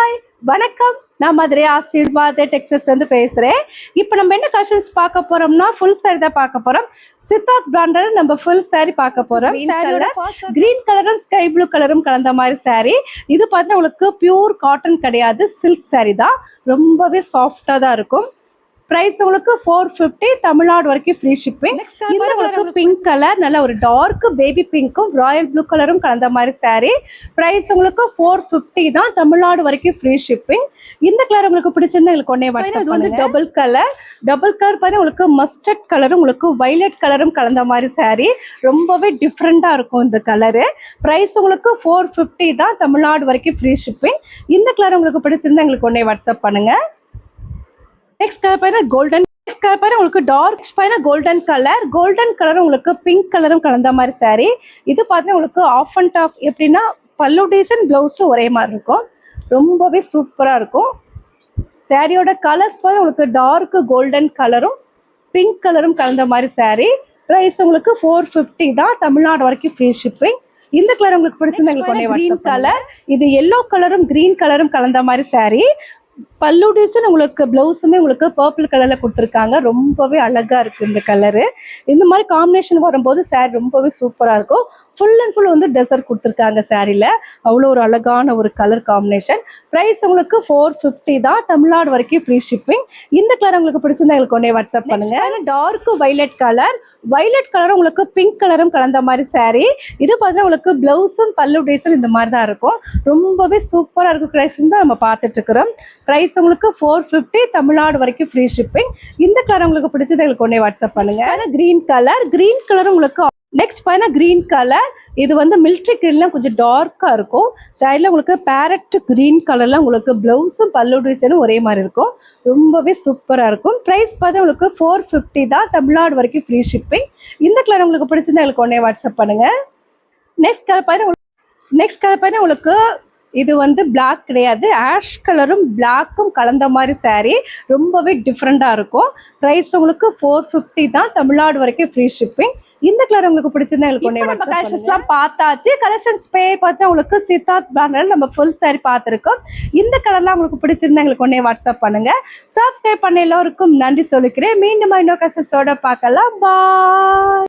Hi வணக்கம். நான் Madurai Aashirvaad Texas வந்து பேசுகிறேன். இப்போ நம்ம என்ன கலெக்ஷன்ஸ் பார்க்க போகிறோம்னா ஃபுல் சாரி தான் பார்க்க போகிறோம். சித்தார்த் பிராண்டில் நம்ம ஃபுல் சாரி பார்க்க போகிறோம். கிரீன் கலரும் ஸ்கை ப்ளூ கலரும் கலந்த மாதிரி சாரி. இது பார்த்தா உங்களுக்கு பியூர் காட்டன் கிடையாது, சில்க் சாரி தான். ரொம்பவே சாஃப்டாக தான் இருக்கும். பிரைஸ் உங்களுக்கு 450, தமிழ்நாடு வரைக்கும் ஃப்ரீ ஷிப்பிங். இது உங்களுக்கு பிங்க் கலர், நல்ல ஒரு டார்க் பேபி பிங்க்கும் ராயல் ப்ளூ கலரும் கலந்த மாதிரி சாரி. பிரைஸ் உங்களுக்கு 450 தான், தமிழ்நாடு வரைக்கும் ஃப்ரீ ஷிப்பிங். இந்த கலர் உங்களுக்கு பிடிச்சிருந்தா உங்களுக்கு ஒன்னே வாட்ஸ்அப். இது வந்து டபுள் கலர் பாருங்க, உங்களுக்கு மஸ்டர்ட் கலரும் உங்களுக்கு வைலட் கலரும் கலந்த மாதிரி சாரி. ரொம்பவே டிஃப்ரெண்டா இருக்கும் இந்த கலரு. பிரைஸ் உங்களுக்கு 450 தான், தமிழ்நாடு வரைக்கும் ஃப்ரீ ஷிப்பிங். இந்த கலர் உங்களுக்கு பிடிச்சிருந்தா எங்களுக்கு ஒன்னே வாட்ஸ்அப் பண்ணுங்க. நெக்ஸ்ட் கலர் பாருங்க கோல்டன். நெக்ஸ்ட் கலர் பாருங்க உங்களுக்கு டார்க் பாருங்க கோல்டன் கலர் உங்களுக்கு பிங்க் கலரும் கலந்த மாதிரி சாரி. இது பார்த்தீங்கன்னா உங்களுக்கு ஆஃப் அண்ட் டாப் எப்படின்னா பல்லு டிசைன் பிளவுஸும் ஒரே மாதிரி இருக்கும். ரொம்பவே சூப்பராக இருக்கும். சாரியோட கலர்ஸ் பாருங்க உங்களுக்கு டார்க் கோல்டன் கலரும் பிங்க் கலரும் கலந்த மாதிரி சாரி. ப்ரைஸ் உங்களுக்கு 450 தான், தமிழ்நாடு வரைக்கும் ஃப்ரீ ஷிப்பிங். இந்த கலர் உங்களுக்கு பிடிச்சிருந்தா எங்களுக்கு கிரீன் கலர். இது எல்லோ கலரும் கிரீன் கலரும் கலந்த மாதிரி சாரி. பல்லு டிசைன் உங்களுக்கு பிளவுஸுமே உங்களுக்கு பர்பிள் கலர்ல கொடுத்துருக்காங்க. ரொம்பவே அழகா இருக்கு இந்த கலரு. இந்த மாதிரி காம்பினேஷன் வரும்போது சாரி ரொம்பவே சூப்பரா இருக்கும். ஃபுல் அண்ட் ஃபுல் வந்து டெசர்ட் கொடுத்துருக்காங்க சாரியில. அவ்வளோ ஒரு அழகான ஒரு கலர் காம்பினேஷன். ப்ரைஸ் உங்களுக்கு 450 தான், தமிழ்நாடு வரைக்கும் ஃப்ரீ ஷிப்பிங். இந்த கலர் உங்களுக்கு பிடிச்சிருந்தா எங்களுக்கு ஒன்னே வாட்ஸ்அப் பண்ணுங்க. டார்க் வைலட் கலரும் உங்களுக்கு பிங்க் கலரும் கலந்த மாதிரி சாரி. இது பார்த்தீங்கன்னா உங்களுக்கு பிளவுஸும் பல்லு டிசைன் இந்த மாதிரி தான் இருக்கும். ரொம்பவே சூப்பராக இருக்கும் கலெக்ஷன் தான் நம்ம பார்த்துட்டு இருக்கிறோம். ப்ரைஸ் உங்களுக்கு 450, தமிழ்நாடு வரைக்கும் ஃப்ரீ ஷிப்பிங். இந்த கலர் உங்களுக்கு பிடிச்சது எங்களுக்கு ஒன்னே வாட்ஸ்அப் பண்ணுங்க. கிரீன் கலர் உங்களுக்கு நெக்ஸ்ட் பாருங்க கிரீன் கலர். இது வந்து மிலிட்ரி கிரீன்லாம் கொஞ்சம் டார்க்கா இருக்கும். சைடில் உங்களுக்கு பேரட் கிரீன் கலர்லாம் உங்களுக்கு பிளவுஸும் பல்லு டிசைனும் ஒரே மாதிரி இருக்கும். ரொம்பவே சூப்பராக இருக்கும். ப்ரைஸ் பார்த்தா உங்களுக்கு 450 தான், தமிழ்நாடு வரைக்கும் ஃப்ரீ ஷிப்பிங். இந்த கலர் உங்களுக்கு பிடிச்சிருந்தா எங்களுக்கு ஒன்னே வாட்ஸ்அப் பண்ணுங்க. நெக்ஸ்ட் கலர் பாருங்க உங்களுக்கு இது வந்து பிளாக் கிடையாது, ஆஷ் கலரும் பிளாக்கும் கலந்த மாதிரி சாரி. ரொம்பவே டிஃப்ரெண்டாக இருக்கும். ப்ரைஸ் உங்களுக்கு 450 தான், தமிழ்நாடு வரைக்கும் ஃப்ரீ ஷிப்பிங். இந்த கலர் உங்களுக்கு பிடிச்சிருந்தா எங்களுக்கு ஒன்னே வாட்ஸ்அப். கலெக்ஷன்ஸ்லாம் பார்த்தாச்சு. கலெக்ஷன்ஸ் பேர் பார்த்தா உங்களுக்கு சித்தார்த் பிராண்டில் நம்ம ஃபுல் சாரி பார்த்துருக்கோம். இந்த கலர்லாம் உங்களுக்கு பிடிச்சிருந்தா எங்களுக்கு ஒன்னே வாட்ஸ்அப் பண்ணுங்க. சப்ஸ்கிரைப் பண்ண எல்லோருக்கும் நன்றி சொல்லிக்கிறேன். மீண்டும் இன்னொரு கலெக்ஷன்ஸோட பார்க்கலாம். பாய்.